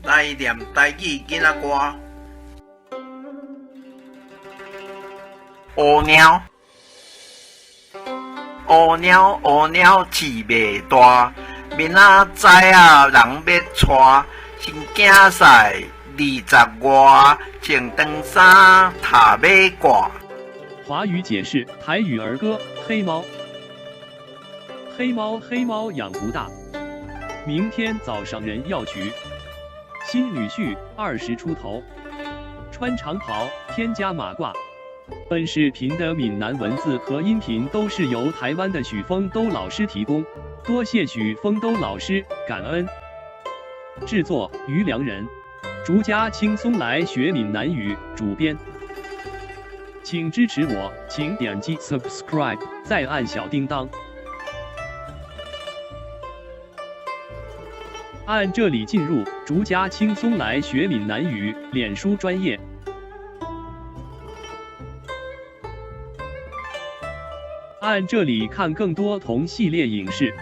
来念台语囡仔歌。乌猫，乌猫，乌猫饲袂大，明仔载啊人要带，新囝婿20外，穿长衫踏马褂。华语解释台语儿歌《黑猫》。黑猫黑猫养不大，明天早上人要娶。新女婿20出头，穿长袍，添加马褂。本视频的闽南文字和音频都是由台湾的许丰都老师提供，多谢许丰都老师，感恩。制作于良人，逐家轻松来学闽南语，主编。请支持我，请点击 subscribe， 再按小叮当。按这里进入逐家轻松来学闽南语脸书专页。按这里看更多同系列影视。